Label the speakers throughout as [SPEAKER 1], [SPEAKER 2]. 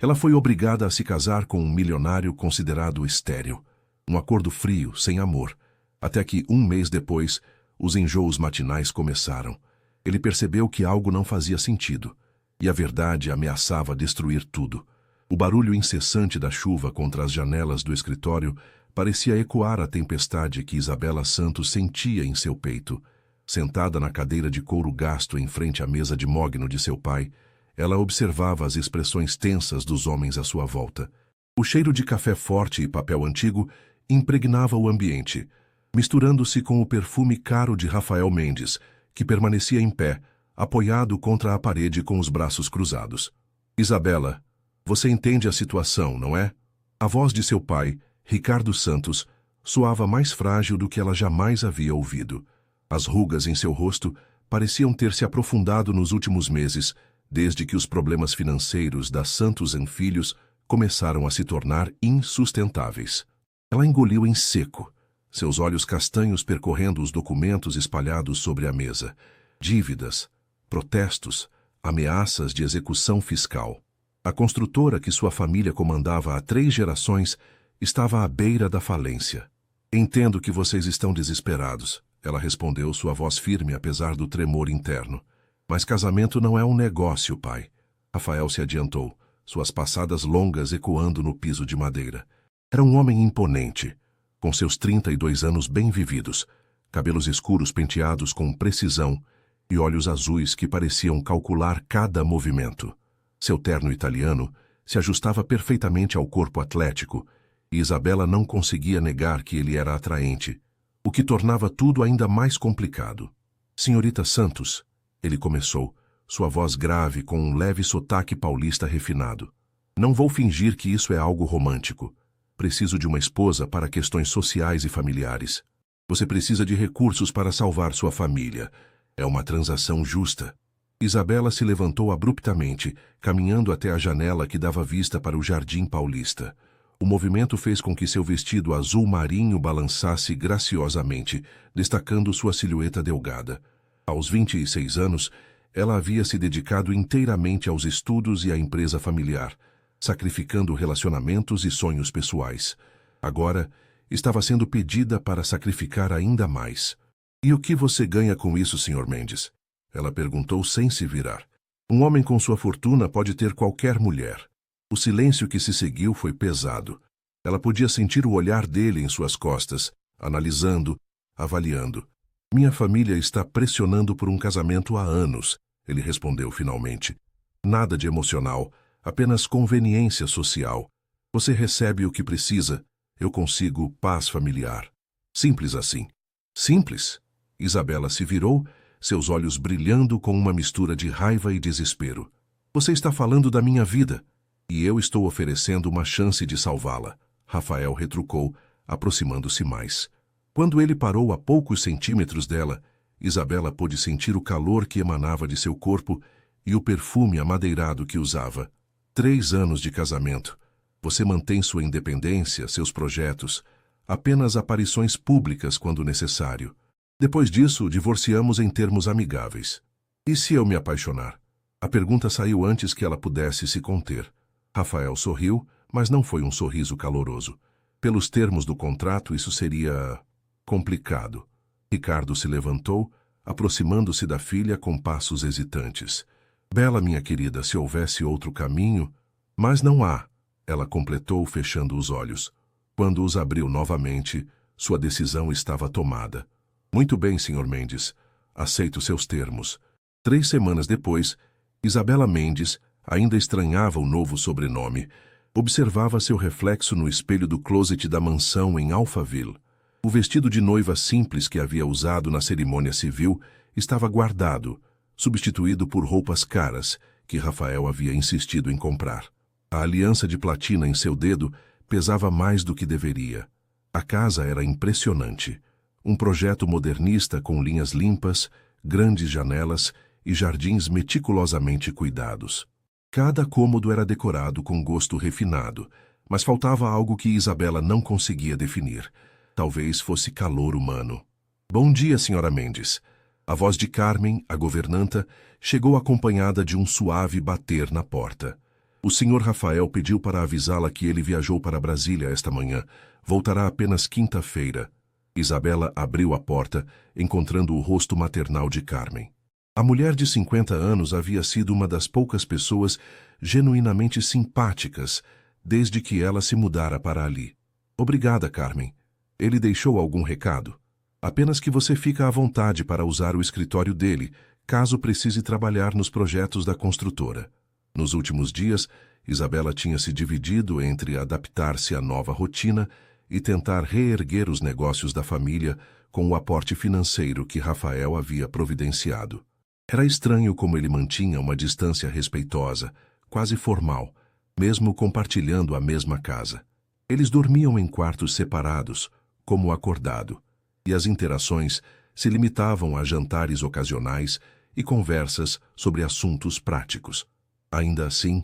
[SPEAKER 1] Ela foi obrigada a se casar com um milionário considerado estéril. Um acordo frio, sem amor. Até que, um mês depois, os enjoos matinais começaram. Ele percebeu que algo não fazia sentido, e a verdade ameaçava destruir tudo. O barulho incessante da chuva contra as janelas do escritório parecia ecoar a tempestade que Isabela Santos sentia em seu peito. Sentada na cadeira de couro gasto em frente à mesa de mogno de seu pai, ela observava as expressões tensas dos homens à sua volta. O cheiro de café forte e papel antigo impregnava o ambiente, misturando-se com o perfume caro de Rafael Mendes, que permanecia em pé, apoiado contra a parede com os braços cruzados. Isabela, você entende a situação, não é? A voz de seu pai, Ricardo Santos, soava mais frágil do que ela jamais havia ouvido. As rugas em seu rosto pareciam ter se aprofundado nos últimos meses, desde que os problemas financeiros da Santos & Filhos começaram a se tornar insustentáveis. Ela engoliu em seco, seus olhos castanhos percorrendo os documentos espalhados sobre a mesa. Dívidas, protestos, ameaças de execução fiscal. A construtora que sua família comandava há 3 gerações estava à beira da falência. Entendo que vocês estão desesperados, ela respondeu, sua voz firme apesar do tremor interno. Mas casamento não é um negócio, pai. Rafael se adiantou, suas passadas longas ecoando no piso de madeira. Era um homem imponente, com seus 32 anos bem vividos, cabelos escuros penteados com precisão e olhos azuis que pareciam calcular cada movimento. Seu terno italiano se ajustava perfeitamente ao corpo atlético, e Isabela não conseguia negar que ele era atraente, o que tornava tudo ainda mais complicado. Senhorita Santos, ele começou, sua voz grave com um leve sotaque paulista refinado. Não vou fingir que isso é algo romântico. Preciso de uma esposa para questões sociais e familiares. Você precisa de recursos para salvar sua família. É uma transação justa. Isabela se levantou abruptamente, caminhando até a janela que dava vista para o Jardim Paulista. O movimento fez com que seu vestido azul marinho balançasse graciosamente, destacando sua silhueta delgada. Aos 26 anos, ela havia se dedicado inteiramente aos estudos e à empresa familiar, sacrificando relacionamentos e sonhos pessoais. Agora, estava sendo pedida para sacrificar ainda mais. E o que você ganha com isso, Sr. Mendes? Ela perguntou sem se virar. Um homem com sua fortuna pode ter qualquer mulher. O silêncio que se seguiu foi pesado. Ela podia sentir o olhar dele em suas costas, analisando, avaliando. Minha família está pressionando por um casamento há anos, ele respondeu finalmente. Nada de emocional, apenas conveniência social. Você recebe o que precisa, eu consigo paz familiar. Simples assim. Simples? Isabela se virou, seus olhos brilhando com uma mistura de raiva e desespero. Você está falando da minha vida, e eu estou oferecendo uma chance de salvá-la. Rafael retrucou, aproximando-se mais. Quando ele parou a poucos centímetros dela, Isabela pôde sentir o calor que emanava de seu corpo e o perfume amadeirado que usava. 3 anos de casamento. Você mantém sua independência, seus projetos, apenas aparições públicas quando necessário. Depois disso, divorciamos em termos amigáveis. E se eu me apaixonar? A pergunta saiu antes que ela pudesse se conter. Rafael sorriu, mas não foi um sorriso caloroso. Pelos termos do contrato, isso seria complicado. Ricardo se levantou, aproximando-se da filha com passos hesitantes. Bela, minha querida, se houvesse outro caminho... Mas não há, ela completou, fechando os olhos. Quando os abriu novamente, sua decisão estava tomada. Muito bem, Sr. Mendes. Aceito seus termos. 3 semanas depois, Isabela Mendes ainda estranhava o novo sobrenome. Observava seu reflexo no espelho do closet da mansão em Alphaville. O vestido de noiva simples que havia usado na cerimônia civil estava guardado, substituído por roupas caras que Rafael havia insistido em comprar. A aliança de platina em seu dedo pesava mais do que deveria. A casa era impressionante. Um projeto modernista com linhas limpas, grandes janelas e jardins meticulosamente cuidados. Cada cômodo era decorado com gosto refinado, mas faltava algo que Isabela não conseguia definir. Talvez fosse calor humano. Bom dia, Sra. Mendes. A voz de Carmen, a governanta, chegou acompanhada de um suave bater na porta. O Sr. Rafael pediu para avisá-la que ele viajou para Brasília esta manhã. Voltará apenas quinta-feira. Isabela abriu a porta, encontrando o rosto maternal de Carmen. A mulher de 50 anos havia sido uma das poucas pessoas genuinamente simpáticas desde que ela se mudara para ali. Obrigada, Carmen. Ele deixou algum recado? Apenas que você fica à vontade para usar o escritório dele, caso precise trabalhar nos projetos da construtora. Nos últimos dias, Isabela tinha se dividido entre adaptar-se à nova rotina e tentar reerguer os negócios da família com o aporte financeiro que Rafael havia providenciado. Era estranho como ele mantinha uma distância respeitosa, quase formal, mesmo compartilhando a mesma casa. Eles dormiam em quartos separados, como acordado, e as interações se limitavam a jantares ocasionais e conversas sobre assuntos práticos. Ainda assim,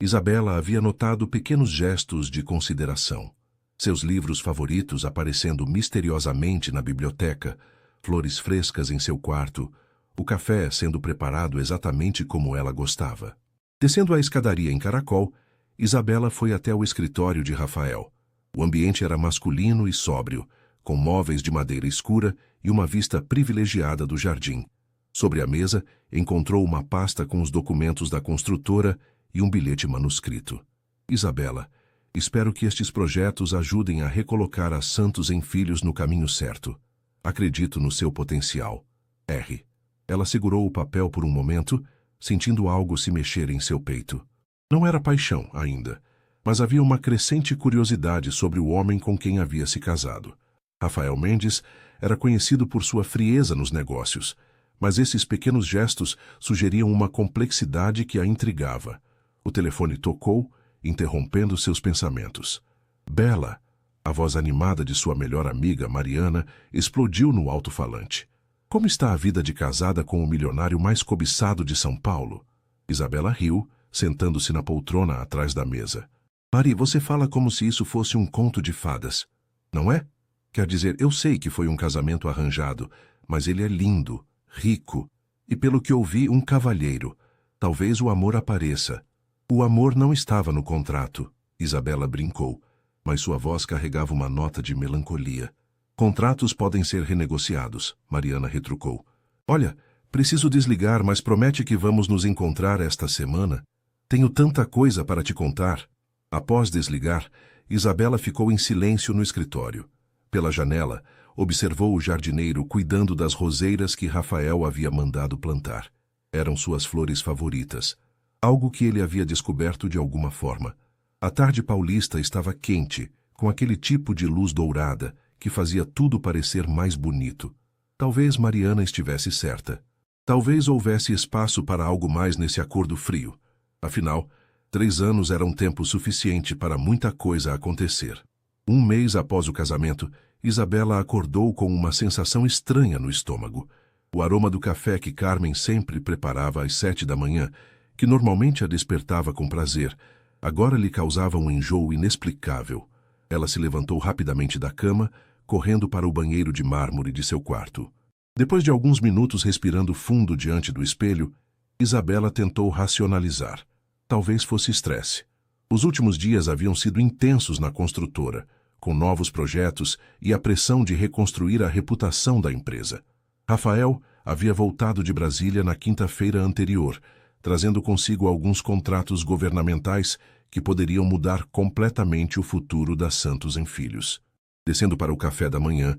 [SPEAKER 1] Isabela havia notado pequenos gestos de consideração. Seus livros favoritos aparecendo misteriosamente na biblioteca, flores frescas em seu quarto, o café sendo preparado exatamente como ela gostava. Descendo a escadaria em caracol, Isabela foi até o escritório de Rafael. O ambiente era masculino e sóbrio, com móveis de madeira escura e uma vista privilegiada do jardim. Sobre a mesa, encontrou uma pasta com os documentos da construtora e um bilhete manuscrito. Isabela, espero que estes projetos ajudem a recolocar a Santos em Filhos no caminho certo. Acredito no seu potencial. R. Ela segurou o papel por um momento, sentindo algo se mexer em seu peito. Não era paixão ainda, mas havia uma crescente curiosidade sobre o homem com quem havia se casado. Rafael Mendes era conhecido por sua frieza nos negócios, mas esses pequenos gestos sugeriam uma complexidade que a intrigava. O telefone tocou, interrompendo seus pensamentos. Bela, a voz animada de sua melhor amiga, Mariana, explodiu no alto-falante. Como está a vida de casada com o milionário mais cobiçado de São Paulo? Isabela riu, sentando-se na poltrona atrás da mesa. Mari, você fala como se isso fosse um conto de fadas, não é? Quer dizer, eu sei que foi um casamento arranjado, mas ele é lindo, rico, e pelo que ouvi, um cavalheiro. Talvez o amor apareça. O amor não estava no contrato, Isabela brincou, mas sua voz carregava uma nota de melancolia. Contratos podem ser renegociados, Mariana retrucou. Olha, preciso desligar, mas promete que vamos nos encontrar esta semana? Tenho tanta coisa para te contar. Após desligar, Isabela ficou em silêncio no escritório. Pela janela, observou o jardineiro cuidando das roseiras que Rafael havia mandado plantar. Eram suas flores favoritas, algo que ele havia descoberto de alguma forma. A tarde paulista estava quente, com aquele tipo de luz dourada que fazia tudo parecer mais bonito. Talvez Mariana estivesse certa. Talvez houvesse espaço para algo mais nesse acordo frio. Afinal, 3 anos era um tempo suficiente para muita coisa acontecer. Um mês após o casamento, Isabela acordou com uma sensação estranha no estômago. O aroma do café que Carmen sempre preparava às 7 da manhã, que normalmente a despertava com prazer, agora lhe causava um enjoo inexplicável. Ela se levantou rapidamente da cama, correndo para o banheiro de mármore de seu quarto. Depois de alguns minutos respirando fundo diante do espelho, Isabela tentou racionalizar. Talvez fosse estresse. Os últimos dias haviam sido intensos na construtora, com novos projetos e a pressão de reconstruir a reputação da empresa. Rafael havia voltado de Brasília na quinta-feira anterior, trazendo consigo alguns contratos governamentais que poderiam mudar completamente o futuro da Santos em Filhos. Descendo para o café da manhã,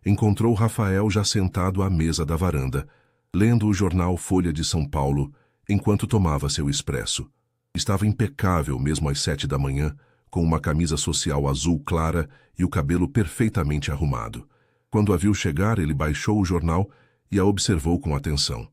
[SPEAKER 1] encontrou Rafael já sentado à mesa da varanda, lendo o jornal Folha de São Paulo, enquanto tomava seu expresso. Estava impecável mesmo às 7 da manhã, com uma camisa social azul clara e o cabelo perfeitamente arrumado. Quando a viu chegar, ele baixou o jornal e a observou com atenção.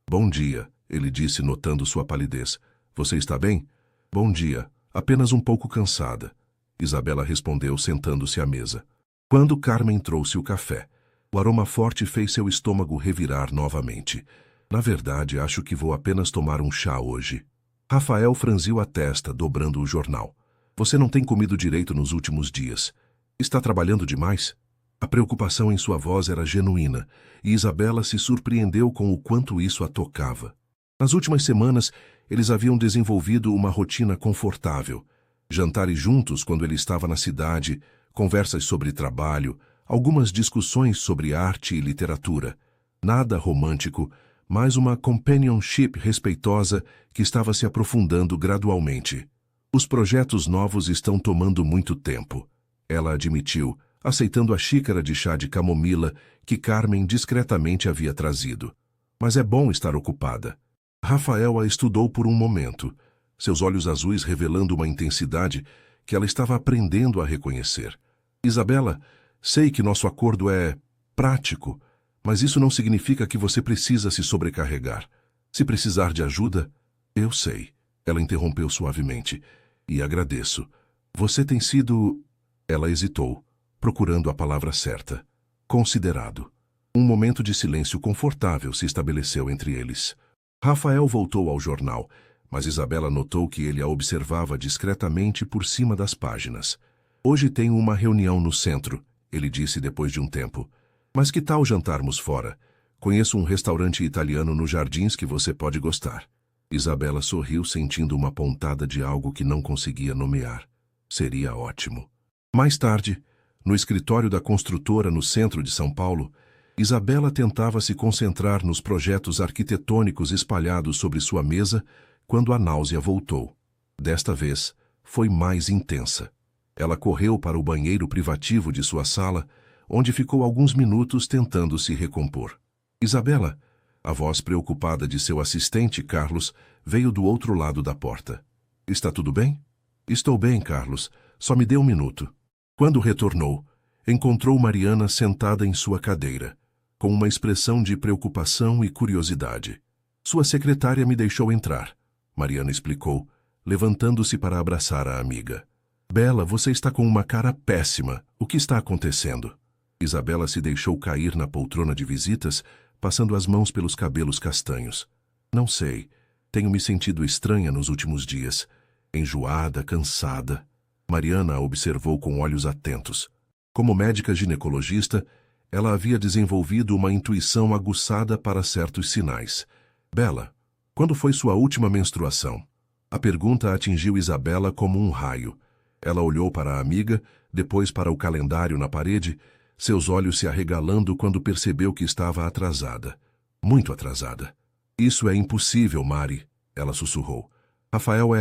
[SPEAKER 1] Bom dia, ele disse, notando sua palidez. Você está bem? Bom dia, apenas um pouco cansada. Isabela respondeu, sentando-se à mesa. Quando Carmen trouxe o café, o aroma forte fez seu estômago revirar novamente. Na verdade, acho que vou apenas tomar um chá hoje. Rafael franziu a testa, dobrando o jornal. Você não tem comido direito nos últimos dias. Está trabalhando demais? A preocupação em sua voz era genuína, e Isabela se surpreendeu com o quanto isso a tocava. Nas últimas semanas, eles haviam desenvolvido uma rotina confortável. Jantares juntos quando ele estava na cidade, conversas sobre trabalho, algumas discussões sobre arte e literatura. Nada romântico, mas uma companionship respeitosa que estava se aprofundando gradualmente. Os projetos novos estão tomando muito tempo, ela admitiu, aceitando a xícara de chá de camomila que Carmen discretamente havia trazido. Mas é bom estar ocupada. Rafael a estudou por um momento, seus olhos azuis revelando uma intensidade que ela estava aprendendo a reconhecer. Isabela, sei que nosso acordo é prático, mas isso não significa que você precisa se sobrecarregar. Se precisar de ajuda, eu sei. Ela interrompeu suavemente. E agradeço. Você tem sido... Ela hesitou, procurando a palavra certa. Considerado. Um momento de silêncio confortável se estabeleceu entre eles. Rafael voltou ao jornal, mas Isabela notou que ele a observava discretamente por cima das páginas. Hoje tenho uma reunião no centro, ele disse depois de um tempo. Mas que tal jantarmos fora? Conheço um restaurante italiano nos Jardins que você pode gostar. Isabela sorriu, sentindo uma pontada de algo que não conseguia nomear. Seria ótimo. Mais tarde, no escritório da construtora no centro de São Paulo, Isabela tentava se concentrar nos projetos arquitetônicos espalhados sobre sua mesa quando a náusea voltou. Desta vez, foi mais intensa. Ela correu para o banheiro privativo de sua sala, onde ficou alguns minutos tentando se recompor. Isabela, a voz preocupada de seu assistente, Carlos, veio do outro lado da porta. Está tudo bem? Estou bem, Carlos. Só me dê um minuto. Quando retornou, encontrou Mariana sentada em sua cadeira, com uma expressão de preocupação e curiosidade. Sua secretária me deixou entrar, Mariana explicou, levantando-se para abraçar a amiga. Bela, você está com uma cara péssima. O que está acontecendo? Isabela se deixou cair na poltrona de visitas, passando as mãos pelos cabelos castanhos. Não sei. Tenho me sentido estranha nos últimos dias. Enjoada, cansada. Mariana a observou com olhos atentos. Como médica ginecologista, ela havia desenvolvido uma intuição aguçada para certos sinais. Bela, quando foi sua última menstruação? A pergunta atingiu Isabela como um raio. Ela olhou para a amiga, depois para o calendário na parede, seus olhos se arregalando quando percebeu que estava atrasada. Muito atrasada. Isso é impossível, Mari, ela sussurrou. Rafael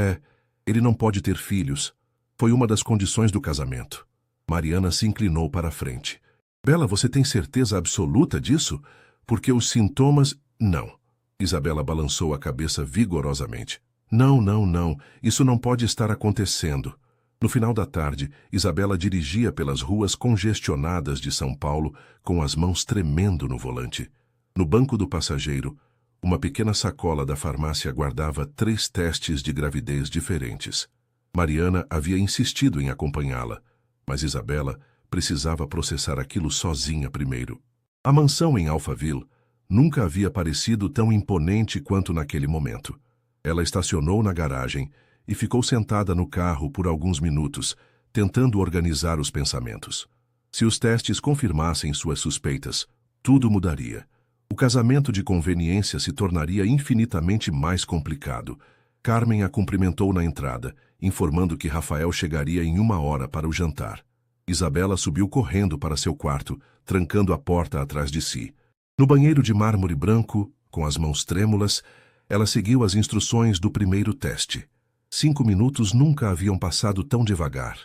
[SPEAKER 1] Ele não pode ter filhos. Foi uma das condições do casamento. Mariana se inclinou para a frente. Bela, você tem certeza absoluta disso? Porque os sintomas... Não. Isabela balançou a cabeça vigorosamente. Não. Isso não pode estar acontecendo. No final da tarde, Isabela dirigia pelas ruas congestionadas de São Paulo, com as mãos tremendo no volante. No banco do passageiro, uma pequena sacola da farmácia guardava 3 testes de gravidez diferentes. Mariana havia insistido em acompanhá-la, mas Isabela precisava processar aquilo sozinha primeiro. A mansão em Alphaville nunca havia parecido tão imponente quanto naquele momento. Ela estacionou na garagem e ficou sentada no carro por alguns minutos, tentando organizar os pensamentos. Se os testes confirmassem suas suspeitas, tudo mudaria. O casamento de conveniência se tornaria infinitamente mais complicado. Carmen a cumprimentou na entrada, informando que Rafael chegaria em 1 hora para o jantar. Isabela subiu correndo para seu quarto, trancando a porta atrás de si. No banheiro de mármore branco, com as mãos trêmulas, ela seguiu as instruções do primeiro teste. 5 minutos nunca haviam passado tão devagar.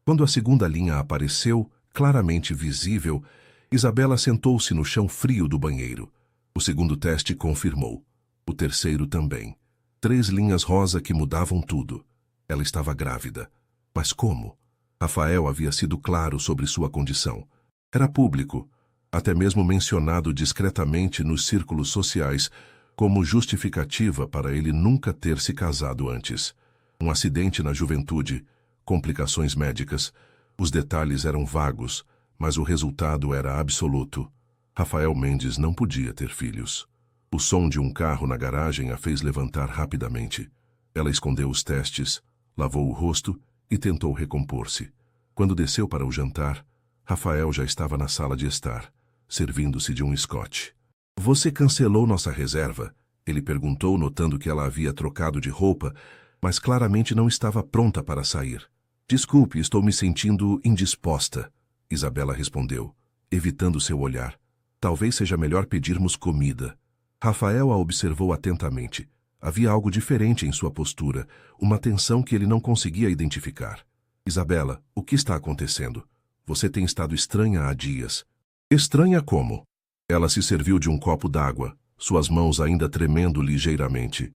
[SPEAKER 1] Quando a segunda linha apareceu, claramente visível, Isabela sentou-se no chão frio do banheiro. O segundo teste confirmou. O terceiro também. 3 linhas rosa que mudavam tudo. Ela estava grávida. Mas como? Rafael havia sido claro sobre sua condição. Era público, até mesmo mencionado discretamente nos círculos sociais, como justificativa para ele nunca ter se casado antes. Um acidente na juventude, complicações médicas, os detalhes eram vagos, mas o resultado era absoluto. Rafael Mendes não podia ter filhos. O som de um carro na garagem a fez levantar rapidamente. Ela escondeu os testes, lavou o rosto e tentou recompor-se. Quando desceu para o jantar, Rafael já estava na sala de estar, servindo-se de um scotch. Você cancelou nossa reserva, Ele perguntou, notando que ela havia trocado de roupa, mas claramente não estava pronta para sair. Desculpe, estou me sentindo indisposta, Isabela respondeu, evitando seu olhar. Talvez seja melhor pedirmos comida. Rafael a observou atentamente. Havia algo diferente em sua postura, uma tensão que ele não conseguia identificar. Isabela, o que está acontecendo? Você tem estado estranha há dias. Estranha como? Ela se serviu de um copo d'água, suas mãos ainda tremendo ligeiramente.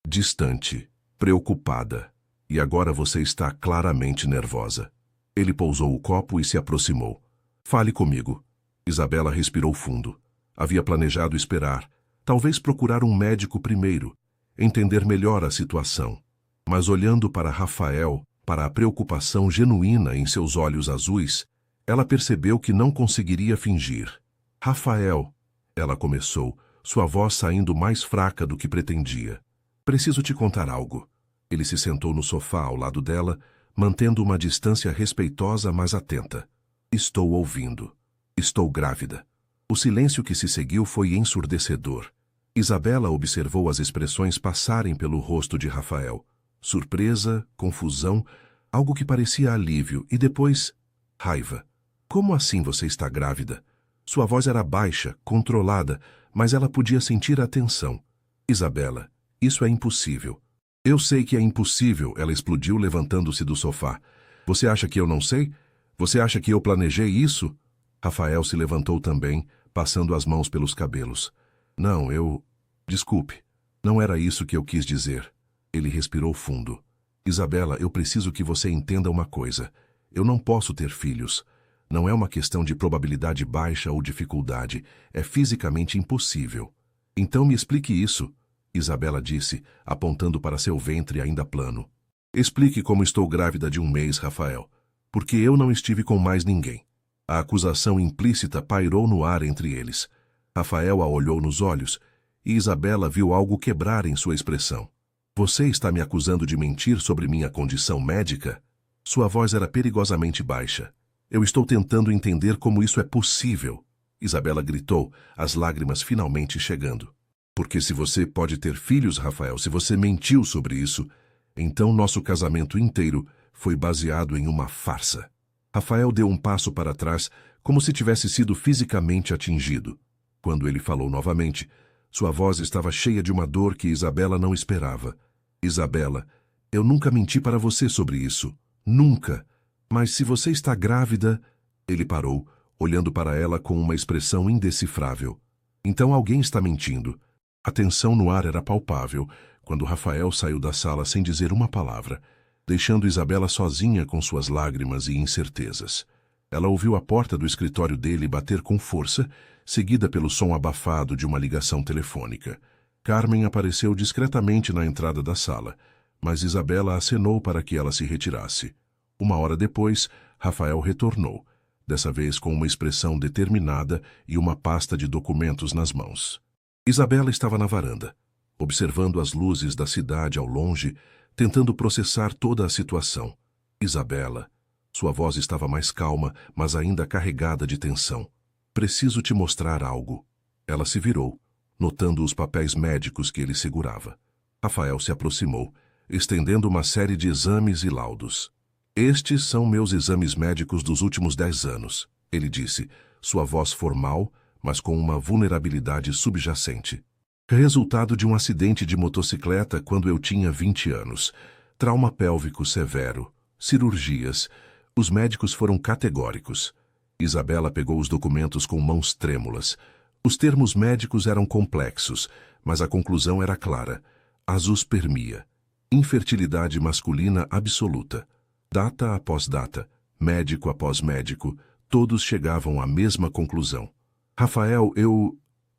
[SPEAKER 1] Distante, preocupada. E agora você está claramente nervosa. Ele pousou o copo e se aproximou. Fale comigo. Isabela respirou fundo. Havia planejado esperar, talvez procurar um médico primeiro, entender melhor a situação. Mas olhando para Rafael, para a preocupação genuína em seus olhos azuis, ela percebeu que não conseguiria fingir. Rafael, ela começou, sua voz saindo mais fraca do que pretendia. Preciso te contar algo. Ele se sentou no sofá ao lado dela, mantendo uma distância respeitosa, mas atenta. Estou ouvindo. Estou grávida. O silêncio que se seguiu foi ensurdecedor. Isabela observou as expressões passarem pelo rosto de Rafael. Surpresa, confusão, algo que parecia alívio, e depois, raiva. Como assim você está grávida? Sua voz era baixa, controlada, mas ela podia sentir a tensão. Isabela, isso é impossível. Eu sei que é impossível, ela explodiu levantando-se do sofá. Você acha que eu não sei? Você acha que eu planejei isso? Rafael se levantou também, passando as mãos pelos cabelos. Não, eu... Desculpe. Não era isso que eu quis dizer. Ele respirou fundo. Isabela, eu preciso que você entenda uma coisa. Eu não posso ter filhos. Não é uma questão de probabilidade baixa ou dificuldade. É fisicamente impossível. Então me explique isso, Isabela disse, apontando para seu ventre ainda plano. Explique como estou grávida de um mês, Rafael. Porque eu não estive com mais ninguém. A acusação implícita pairou no ar entre eles. Rafael a olhou nos olhos, e Isabela viu algo quebrar em sua expressão. Você está me acusando de mentir sobre minha condição médica? Sua voz era perigosamente baixa. Eu estou tentando entender como isso é possível. Isabela gritou, as lágrimas finalmente chegando. Porque se você pode ter filhos, Rafael, se você mentiu sobre isso, então nosso casamento inteiro foi baseado em uma farsa. Rafael deu um passo para trás, como se tivesse sido fisicamente atingido. Quando ele falou novamente, sua voz estava cheia de uma dor que Isabela não esperava. Isabela, eu nunca menti para você sobre isso. Nunca. Mas se você está grávida... Ele parou, olhando para ela com uma expressão indecifrável. Então alguém está mentindo. A tensão no ar era palpável, quando Rafael saiu da sala sem dizer uma palavra, deixando Isabela sozinha com suas lágrimas e incertezas. Ela ouviu a porta do escritório dele bater com força, seguida pelo som abafado de uma ligação telefônica. Carmen apareceu discretamente na entrada da sala, mas Isabela acenou para que ela se retirasse. Uma hora depois, Rafael retornou, dessa vez com uma expressão determinada e uma pasta de documentos nas mãos. Isabela estava na varanda, observando as luzes da cidade ao longe, tentando processar toda a situação. Isabela, sua voz estava mais calma, mas ainda carregada de tensão. Preciso te mostrar algo. Ela se virou, notando os papéis médicos que ele segurava. Rafael se aproximou, estendendo uma série de exames e laudos. Estes são meus exames médicos dos últimos 10 anos, ele disse, sua voz formal, mas com uma vulnerabilidade subjacente. Resultado de um acidente de motocicleta quando eu tinha 20 anos. Trauma pélvico severo. Cirurgias. Os médicos foram categóricos. Isabela pegou os documentos com mãos trêmulas. Os termos médicos eram complexos, mas a conclusão era clara. Azoospermia. Infertilidade masculina absoluta. Data após data, médico após médico, todos chegavam à mesma conclusão. Rafael,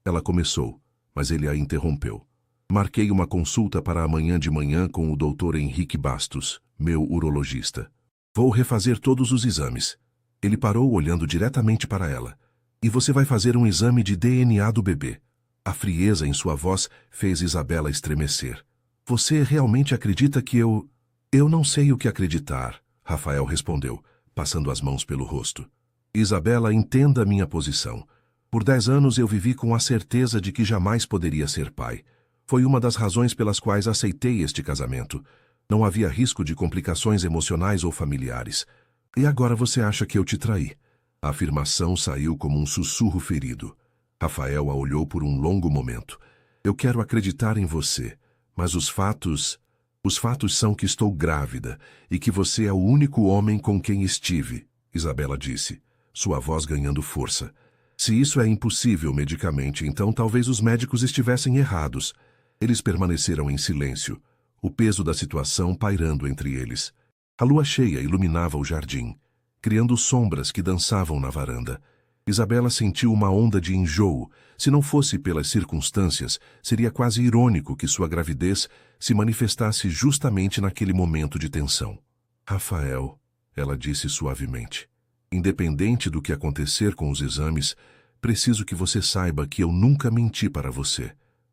[SPEAKER 1] Ela começou, mas ele a interrompeu. Marquei uma consulta para amanhã de manhã com o Dr. Henrique Bastos, meu urologista. Vou refazer todos os exames. Ele parou olhando diretamente para ela. E você vai fazer um exame de DNA do bebê. A frieza em sua voz fez Isabela estremecer. Você realmente acredita que eu... Eu não sei o que acreditar, Rafael respondeu, passando as mãos pelo rosto. Isabela, entenda minha posição. Por 10 anos eu vivi com a certeza de que jamais poderia ser pai. Foi uma das razões pelas quais aceitei este casamento. Não havia risco de complicações emocionais ou familiares. E agora você acha que eu te traí? A afirmação saiu como um sussurro ferido. Rafael a olhou por um longo momento. Eu quero acreditar em você, mas os fatos são que estou grávida e que você é o único homem com quem estive, Isabela disse, sua voz ganhando força. Se isso é impossível medicamente, então talvez os médicos estivessem errados. Eles permaneceram em silêncio, o peso da situação pairando entre eles. A lua cheia iluminava o jardim, criando sombras que dançavam na varanda. Isabela sentiu uma onda de enjoo. Se não fosse pelas circunstâncias, seria quase irônico que sua gravidez se manifestasse justamente naquele momento de tensão. Rafael, ela disse suavemente, independente do que acontecer com os exames, preciso que você saiba que eu nunca menti para você.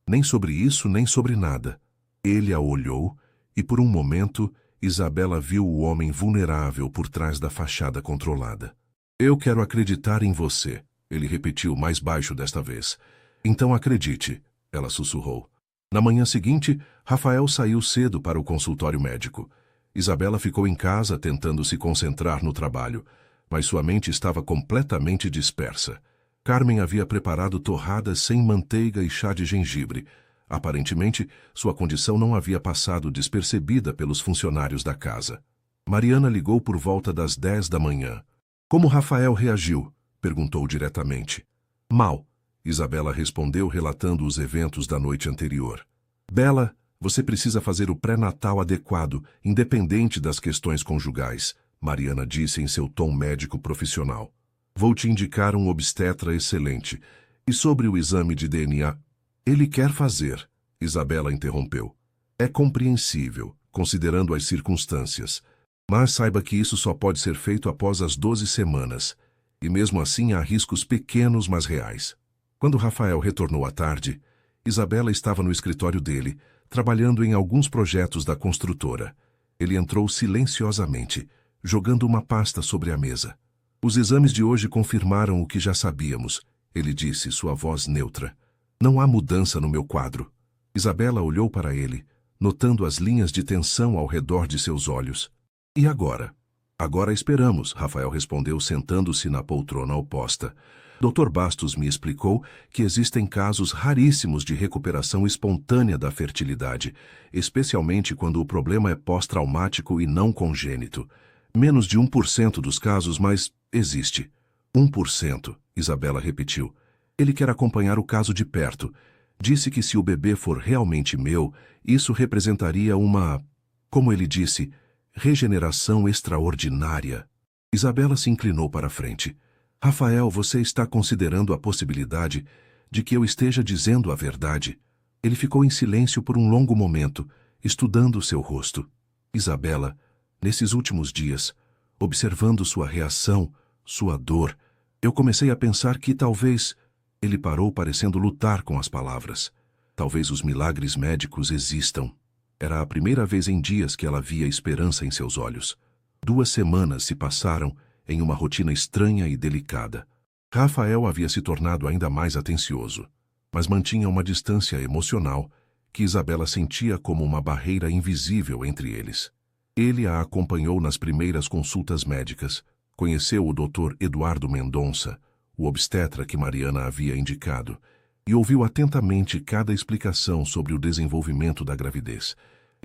[SPEAKER 1] Nem sobre isso, nem sobre nada. Ele a olhou e, por um momento, Isabela viu o homem vulnerável por trás da fachada controlada. Eu quero acreditar em você, ele repetiu mais baixo desta vez. Então acredite, ela sussurrou. Na manhã seguinte, Rafael saiu cedo para o consultório médico. Isabela ficou em casa tentando se concentrar no trabalho, mas sua mente estava completamente dispersa. Carmen havia preparado torradas sem manteiga e chá de gengibre. Aparentemente, sua condição não havia passado despercebida pelos funcionários da casa. Mariana ligou por volta das 10 da manhã. Como Rafael reagiu? Perguntou diretamente. Mal, Isabela respondeu relatando os eventos da noite anterior. Bela, você precisa fazer o pré-natal adequado, independente das questões conjugais, Mariana disse em seu tom médico profissional. Vou te indicar um obstetra excelente. E sobre o exame de DNA? Ele quer fazer, Isabela interrompeu. É compreensível, considerando as circunstâncias. Mas saiba que isso só pode ser feito após as 12 semanas. E mesmo assim há riscos pequenos, mas reais. Quando Rafael retornou à tarde, Isabela estava no escritório dele, trabalhando em alguns projetos da construtora. Ele entrou silenciosamente, jogando uma pasta sobre a mesa. Os exames de hoje confirmaram o que já sabíamos, ele disse, sua voz neutra. Não há mudança no meu quadro. Isabela olhou para ele, notando as linhas de tensão ao redor de seus olhos. E agora? Agora esperamos, Rafael respondeu sentando-se na poltrona oposta. Dr. Bastos me explicou que existem casos raríssimos de recuperação espontânea da fertilidade, especialmente quando o problema é pós-traumático e não congênito. Menos de 1% dos casos, mas existe. 1%, Isabela repetiu. Ele quer acompanhar o caso de perto. Disse que se o bebê for realmente meu, isso representaria uma, como ele disse, regeneração extraordinária. Isabela se inclinou para a frente. Rafael, você está considerando a possibilidade de que eu esteja dizendo a verdade? Ele ficou em silêncio por um longo momento, estudando seu rosto. Isabela, nesses últimos dias, observando sua reação, sua dor, eu comecei a pensar que talvez... Ele parou parecendo lutar com as palavras. Talvez os milagres médicos existam. Era a primeira vez em dias que ela via esperança em seus olhos. 2 semanas se passaram em uma rotina estranha e delicada. Rafael havia se tornado ainda mais atencioso, mas mantinha uma distância emocional que Isabela sentia como uma barreira invisível entre eles. Ele a acompanhou nas primeiras consultas médicas, conheceu o Dr. Eduardo Mendonça, o obstetra que Mariana havia indicado, e ouviu atentamente cada explicação sobre o desenvolvimento da gravidez.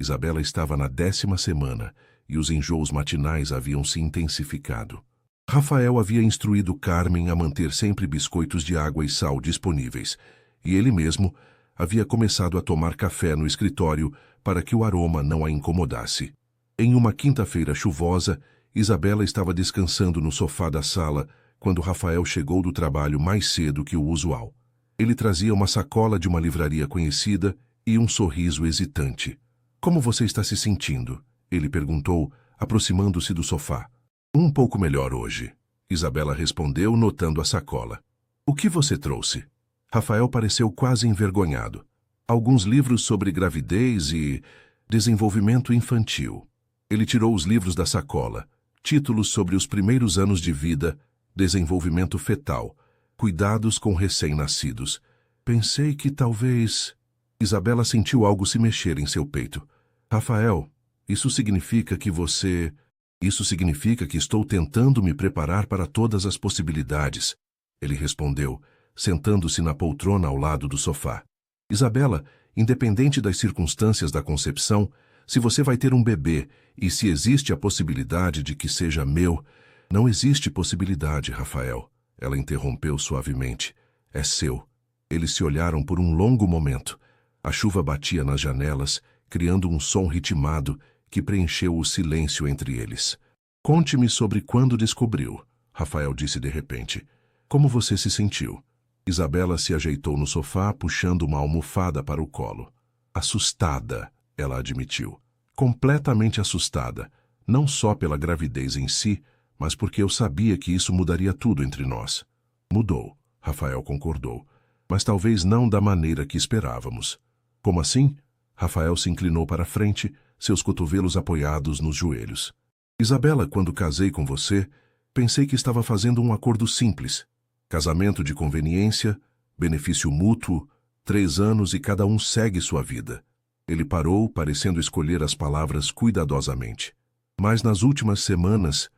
[SPEAKER 1] Isabela estava na 10ª semana e os enjoos matinais haviam se intensificado. Rafael havia instruído Carmen a manter sempre biscoitos de água e sal disponíveis, e ele mesmo havia começado a tomar café no escritório para que o aroma não a incomodasse. Em uma quinta-feira chuvosa, Isabela estava descansando no sofá da sala quando Rafael chegou do trabalho mais cedo que o usual. Ele trazia uma sacola de uma livraria conhecida e um sorriso hesitante. Como você está se sentindo? Ele perguntou, aproximando-se do sofá. Um pouco melhor hoje, Isabela respondeu, notando a sacola. O que você trouxe? Rafael pareceu quase envergonhado. Alguns livros sobre gravidez e desenvolvimento infantil. Ele tirou os livros da sacola, títulos sobre os primeiros anos de vida, desenvolvimento fetal, cuidados com recém-nascidos. Pensei que talvez... Isabela sentiu algo se mexer em seu peito. Rafael, isso significa que você... Isso significa que estou tentando me preparar para todas as possibilidades. Ele respondeu, sentando-se na poltrona ao lado do sofá. Isabela, independente das circunstâncias da concepção, se você vai ter um bebê e se existe a possibilidade de que seja meu... Não existe possibilidade, Rafael. Ela interrompeu suavemente. É seu. Eles se olharam por um longo momento. A chuva batia nas janelas, criando um som ritmado que preencheu o silêncio entre eles. Conte-me sobre quando descobriu, Rafael disse de repente. Como você se sentiu? Isabela se ajeitou no sofá, puxando uma almofada para o colo. Assustada, ela admitiu. Completamente assustada, não só pela gravidez em si, mas porque eu sabia que isso mudaria tudo entre nós. Mudou, Rafael concordou, mas talvez não da maneira que esperávamos. Como assim? Rafael se inclinou para a frente, seus cotovelos apoiados nos joelhos. Isabela, quando casei com você, pensei que estava fazendo um acordo simples. Casamento de conveniência, benefício mútuo, 3 anos e cada um segue sua vida. Ele parou, parecendo escolher as palavras cuidadosamente. Mas nas últimas semanas,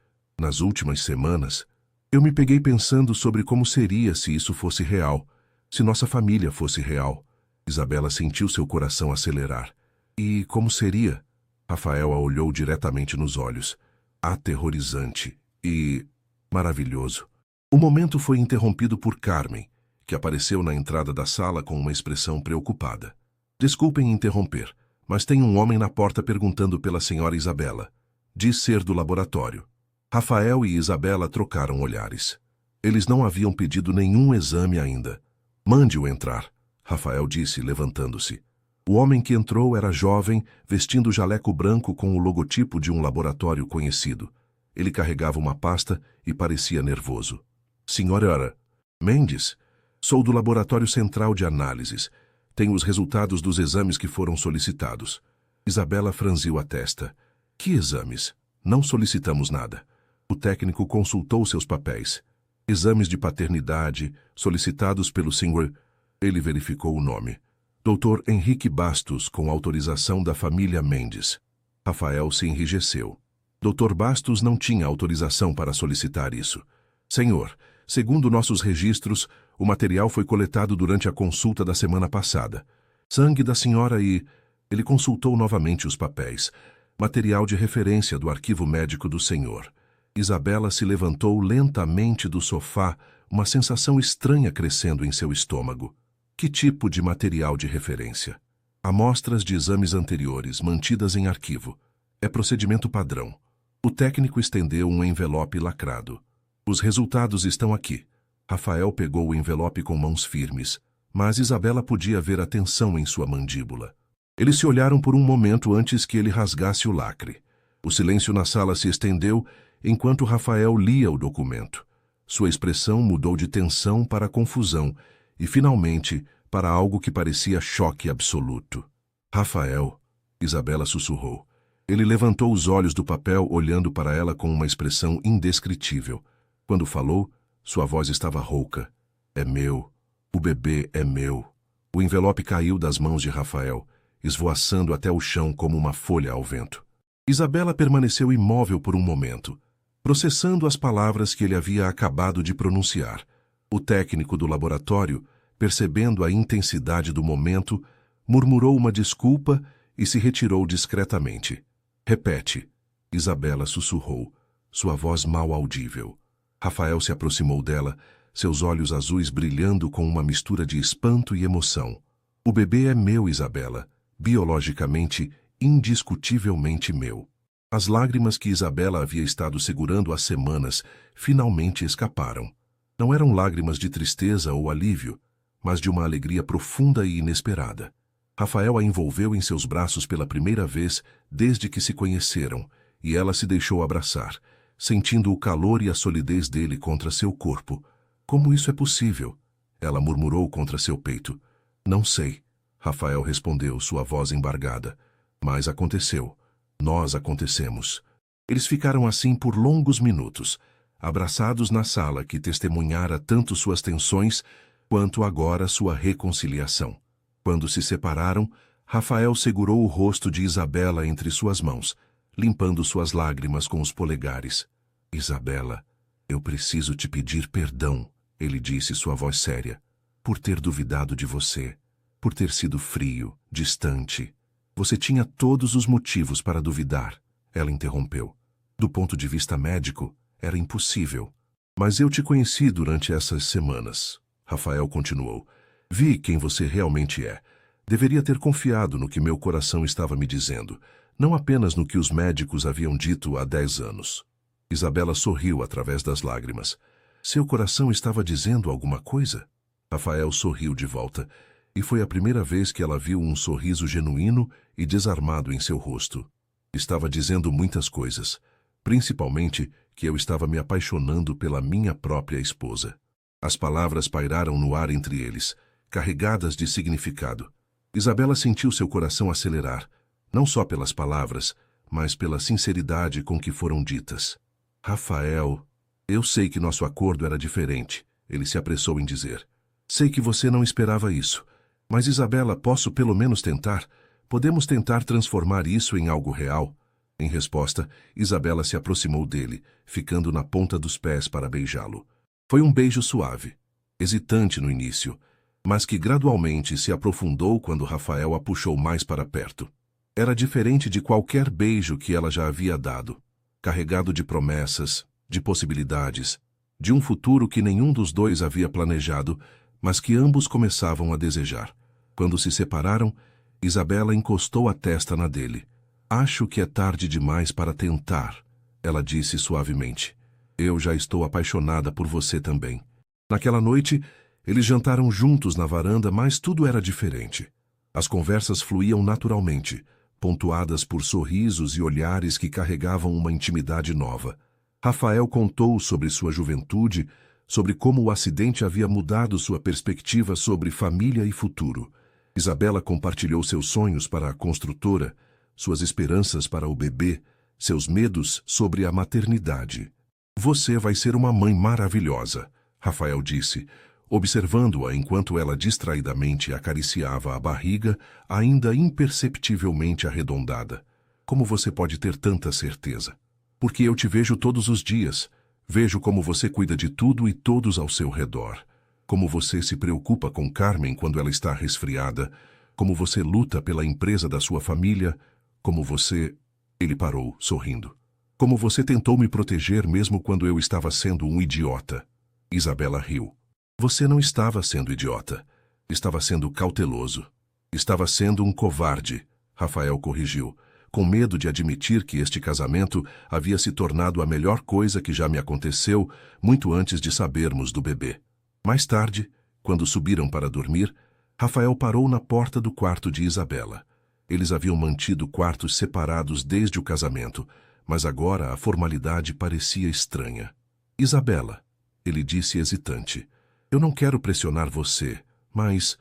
[SPEAKER 1] eu me peguei pensando sobre como seria se isso fosse real, se nossa família fosse real. Isabela sentiu seu coração acelerar. E como seria? Rafael a olhou diretamente nos olhos. Aterrorizante e maravilhoso. O momento foi interrompido por Carmen, que apareceu na entrada da sala com uma expressão preocupada. Desculpem interromper, mas tem um homem na porta perguntando pela senhora Isabela. Diz ser do laboratório. Rafael e Isabela trocaram olhares. Eles não haviam pedido nenhum exame ainda. Mande-o entrar, Rafael disse, levantando-se. O homem que entrou era jovem, vestindo jaleco branco com o logotipo de um laboratório conhecido. Ele carregava uma pasta e parecia nervoso. Senhora Mendes, sou do Laboratório Central de Análises. Tenho os resultados dos exames que foram solicitados. Isabela franziu a testa. Que exames? Não solicitamos nada. O técnico consultou seus papéis. Exames de paternidade, solicitados pelo Sr. Ele verificou o nome. Dr. Henrique Bastos, com autorização da família Mendes. Rafael se enrijeceu. Dr. Bastos não tinha autorização para solicitar isso. Senhor, segundo nossos registros, o material foi coletado durante a consulta da semana passada. Sangue da senhora e... Ele consultou novamente os papéis. Material de referência do arquivo médico do senhor. Isabela se levantou lentamente do sofá, uma sensação estranha crescendo em seu estômago. Que tipo de material de referência? Amostras de exames anteriores, mantidas em arquivo. É procedimento padrão. O técnico estendeu um envelope lacrado. Os resultados estão aqui. Rafael pegou o envelope com mãos firmes, mas Isabela podia ver a tensão em sua mandíbula. Eles se olharam por um momento antes que ele rasgasse o lacre. O silêncio na sala se estendeu enquanto Rafael lia o documento. Sua expressão mudou de tensão para confusão e, finalmente, para algo que parecia choque absoluto. Rafael, Isabela sussurrou. Ele levantou os olhos do papel, olhando para ela com uma expressão indescritível. Quando falou, sua voz estava rouca. É meu. O bebê é meu. O envelope caiu das mãos de Rafael, esvoaçando até o chão como uma folha ao vento. Isabela permaneceu imóvel por um momento, processando as palavras que ele havia acabado de pronunciar. O técnico do laboratório, percebendo a intensidade do momento, murmurou uma desculpa e se retirou discretamente. Repete, Isabela sussurrou, sua voz mal audível. Rafael se aproximou dela, seus olhos azuis brilhando com uma mistura de espanto e emoção. O bebê é meu, Isabela, biologicamente, indiscutivelmente meu. As lágrimas que Isabela havia estado segurando há semanas finalmente escaparam. Não eram lágrimas de tristeza ou alívio, mas de uma alegria profunda e inesperada. Rafael a envolveu em seus braços pela primeira vez desde que se conheceram, e ela se deixou abraçar, sentindo o calor e a solidez dele contra seu corpo. Como isso é possível? Ela murmurou contra seu peito. Não sei, Rafael respondeu, sua voz embargada. Mas aconteceu. Nós acontecemos. Eles ficaram assim por longos minutos, abraçados na sala que testemunhara tanto suas tensões quanto agora sua reconciliação. Quando se separaram, Rafael segurou o rosto de Isabela entre suas mãos, limpando suas lágrimas com os polegares. Isabela, eu preciso te pedir perdão, ele disse, sua voz séria, por ter duvidado de você, por ter sido frio, distante. Você tinha todos os motivos para duvidar, ela interrompeu. Do ponto de vista médico, era impossível. Mas eu te conheci durante essas semanas, Rafael continuou. Vi quem você realmente é. Deveria ter confiado no que meu coração estava me dizendo, não apenas no que os médicos haviam dito há 10 anos. Isabela sorriu através das lágrimas. Seu coração estava dizendo alguma coisa? Rafael sorriu de volta, e foi a primeira vez que ela viu um sorriso genuíno e desarmado em seu rosto. Estava dizendo muitas coisas, principalmente que eu estava me apaixonando pela minha própria esposa. As palavras pairaram no ar entre eles, carregadas de significado. Isabela sentiu seu coração acelerar, não só pelas palavras, mas pela sinceridade com que foram ditas. Rafael, eu sei que nosso acordo era diferente, ele se apressou em dizer. Sei que você não esperava isso, mas Isabela, posso pelo menos tentar? Podemos tentar transformar isso em algo real? Em resposta, Isabela se aproximou dele, ficando na ponta dos pés para beijá-lo. Foi um beijo suave, hesitante no início, mas que gradualmente se aprofundou quando Rafael a puxou mais para perto. Era diferente de qualquer beijo que ela já havia dado, carregado de promessas, de possibilidades, de um futuro que nenhum dos dois havia planejado, mas que ambos começavam a desejar. Quando se separaram, Isabela encostou a testa na dele. Acho que é tarde demais para tentar, ela disse suavemente. Eu já estou apaixonada por você também. Naquela noite, eles jantaram juntos na varanda, mas tudo era diferente. As conversas fluíam naturalmente, pontuadas por sorrisos e olhares que carregavam uma intimidade nova. Rafael contou sobre sua juventude, sobre como o acidente havia mudado sua perspectiva sobre família e futuro. Isabela compartilhou seus sonhos para a construtora, suas esperanças para o bebê, seus medos sobre a maternidade. Você vai ser uma mãe maravilhosa, Rafael disse, observando-a enquanto ela distraidamente acariciava a barriga, ainda imperceptivelmente arredondada. Como você pode ter tanta certeza? Porque eu te vejo todos os dias. Vejo como você cuida de tudo e todos ao seu redor. Como você se preocupa com Carmen quando ela está resfriada. Como você luta pela empresa da sua família. Como você... Ele parou, sorrindo. Como você tentou me proteger mesmo quando eu estava sendo um idiota. Isabela riu. Você não estava sendo idiota. Estava sendo cauteloso. Estava sendo um covarde, Rafael corrigiu, com medo de admitir que este casamento havia se tornado a melhor coisa que já me aconteceu muito antes de sabermos do bebê. Mais tarde, quando subiram para dormir, Rafael parou na porta do quarto de Isabela. Eles haviam mantido quartos separados desde o casamento, mas agora a formalidade parecia estranha. Isabela, ele disse hesitante, eu não quero pressionar você, mas...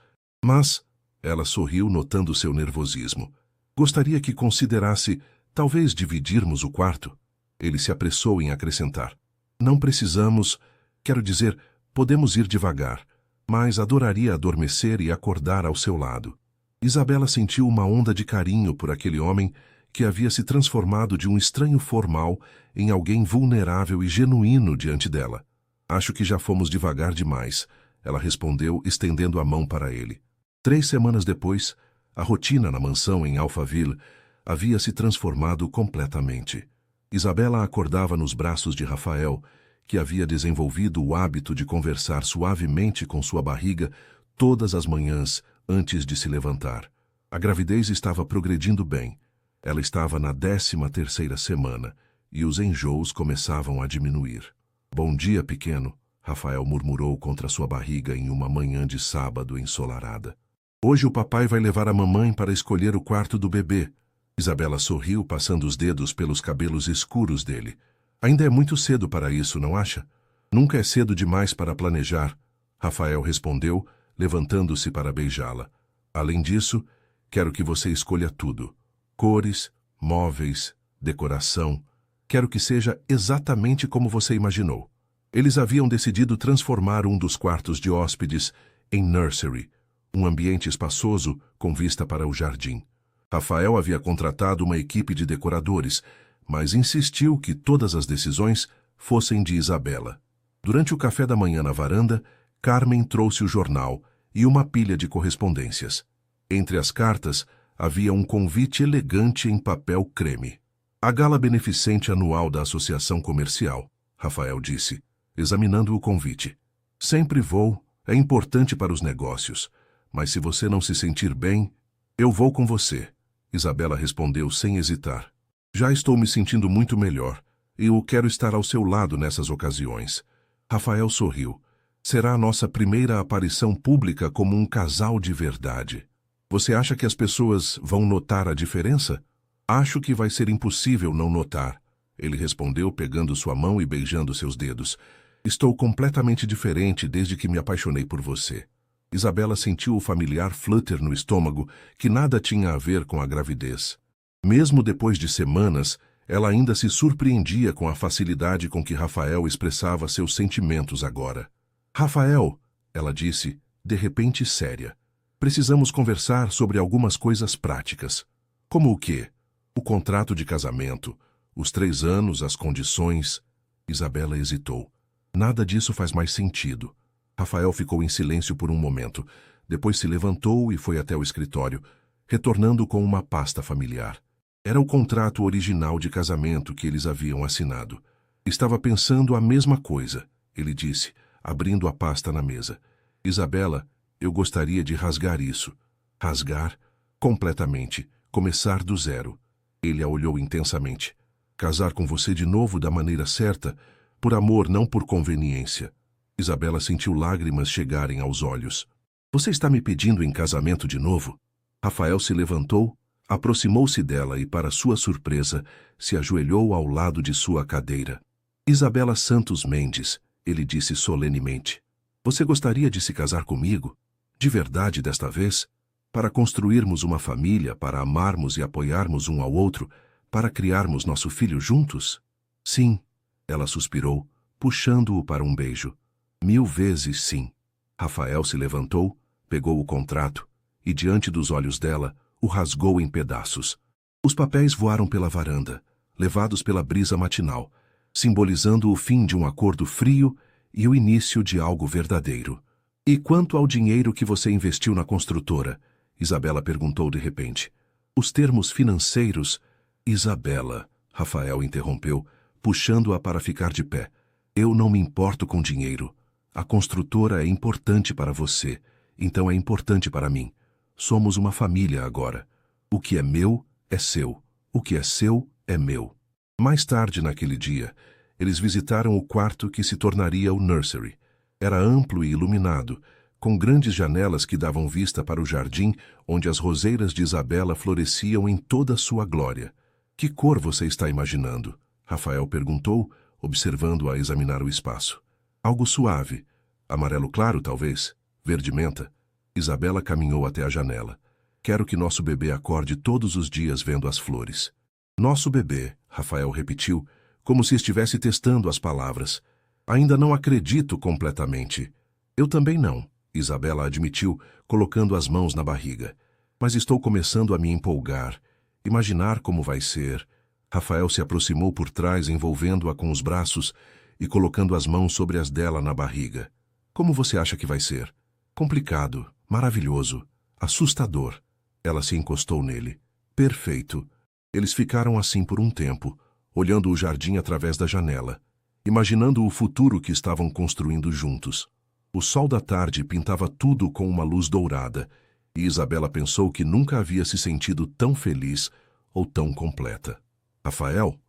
[SPEAKER 1] Ela sorriu notando seu nervosismo. Gostaria que considerasse, talvez, dividirmos o quarto. Ele se apressou em acrescentar. Não precisamos, quero dizer, podemos ir devagar, mas adoraria adormecer e acordar ao seu lado. Isabela sentiu uma onda de carinho por aquele homem que havia se transformado de um estranho formal em alguém vulnerável e genuíno diante dela. Acho que já fomos devagar demais, ela respondeu, estendendo a mão para ele. 3 semanas depois, a rotina na mansão em Alphaville havia se transformado completamente. Isabela acordava nos braços de Rafael, que havia desenvolvido o hábito de conversar suavemente com sua barriga todas as manhãs antes de se levantar. A gravidez estava progredindo bem. Ela estava na 13ª semana e os enjoos começavam a diminuir. Bom dia, pequeno, Rafael murmurou contra sua barriga em uma manhã de sábado ensolarada. Hoje o papai vai levar a mamãe para escolher o quarto do bebê. Isabela sorriu, passando os dedos pelos cabelos escuros dele. Ainda é muito cedo para isso, não acha? Nunca é cedo demais para planejar, Rafael respondeu, levantando-se para beijá-la. Além disso, quero que você escolha tudo. Cores, móveis, decoração. Quero que seja exatamente como você imaginou. Eles haviam decidido transformar um dos quartos de hóspedes em nursery, um ambiente espaçoso com vista para o jardim. Rafael havia contratado uma equipe de decoradores, mas insistiu que todas as decisões fossem de Isabela. Durante o café da manhã na varanda, Carmen trouxe o jornal e uma pilha de correspondências. Entre as cartas, havia um convite elegante em papel creme. A gala beneficente anual da Associação Comercial, Rafael disse, examinando o convite. Sempre vou, é importante para os negócios, mas se você não se sentir bem, eu vou com você. Isabela respondeu sem hesitar. Já estou me sentindo muito melhor e eu quero estar ao seu lado nessas ocasiões. Rafael sorriu. Será a nossa primeira aparição pública como um casal de verdade. Você acha que as pessoas vão notar a diferença? Acho que vai ser impossível não notar. Ele respondeu pegando sua mão e beijando seus dedos. Estou completamente diferente desde que me apaixonei por você. Isabela sentiu o familiar flutter no estômago que nada tinha a ver com a gravidez. Mesmo depois de semanas, ela ainda se surpreendia com a facilidade com que Rafael expressava seus sentimentos agora. Rafael, ela disse, de repente séria. Precisamos conversar sobre algumas coisas práticas. Como o quê? O contrato de casamento, os 3 anos, as condições. Isabela hesitou. Nada disso faz mais sentido. Rafael ficou em silêncio por um momento. Depois se levantou e foi até o escritório, retornando com uma pasta familiar. Era o contrato original de casamento que eles haviam assinado. Estava pensando a mesma coisa, ele disse, abrindo a pasta na mesa. Isabela, eu gostaria de rasgar isso. Rasgar? Completamente. Começar do zero. Ele a olhou intensamente. Casar com você de novo da maneira certa, por amor, não por conveniência. Isabela sentiu lágrimas chegarem aos olhos. Você está me pedindo em casamento de novo? Rafael se levantou, aproximou-se dela e, para sua surpresa, se ajoelhou ao lado de sua cadeira. Isabela Santos Mendes, ele disse solenemente. Você gostaria de se casar comigo? De verdade desta vez? Para construirmos uma família, para amarmos e apoiarmos um ao outro, para criarmos nosso filho juntos? Sim, ela suspirou, puxando-o para um beijo. 1000 vezes sim. Rafael se levantou, pegou o contrato e, diante dos olhos dela, o rasgou em pedaços. Os papéis voaram pela varanda, levados pela brisa matinal, simbolizando o fim de um acordo frio e o início de algo verdadeiro. E quanto ao dinheiro que você investiu na construtora? Isabela perguntou de repente. Os termos financeiros... Isabela, Rafael interrompeu, puxando-a para ficar de pé. Eu não me importo com dinheiro. A construtora é importante para você, então é importante para mim. Somos uma família agora. O que é meu é seu. O que é seu é meu. Mais tarde naquele dia, eles visitaram o quarto que se tornaria o nursery. Era amplo e iluminado, com grandes janelas que davam vista para o jardim onde as roseiras de Isabela floresciam em toda sua glória. Que cor você está imaginando? Rafael perguntou, observando-a examinar o espaço. Algo suave. Amarelo claro, talvez. Verde-menta. Isabela caminhou até a janela. Quero que nosso bebê acorde todos os dias vendo as flores. Nosso bebê, Rafael repetiu, como se estivesse testando as palavras. Ainda não acredito completamente. Eu também não, Isabela admitiu, colocando as mãos na barriga. Mas estou começando a me empolgar. Imaginar como vai ser. Rafael se aproximou por trás, envolvendo-a com os braços e colocando as mãos sobre as dela na barriga. Como você acha que vai ser? Complicado, maravilhoso, assustador. Ela se encostou nele. Perfeito. Eles ficaram assim por um tempo, olhando o jardim através da janela, imaginando o futuro que estavam construindo juntos. O sol da tarde pintava tudo com uma luz dourada, e Isabela pensou que nunca havia se sentido tão feliz ou tão completa. Rafael?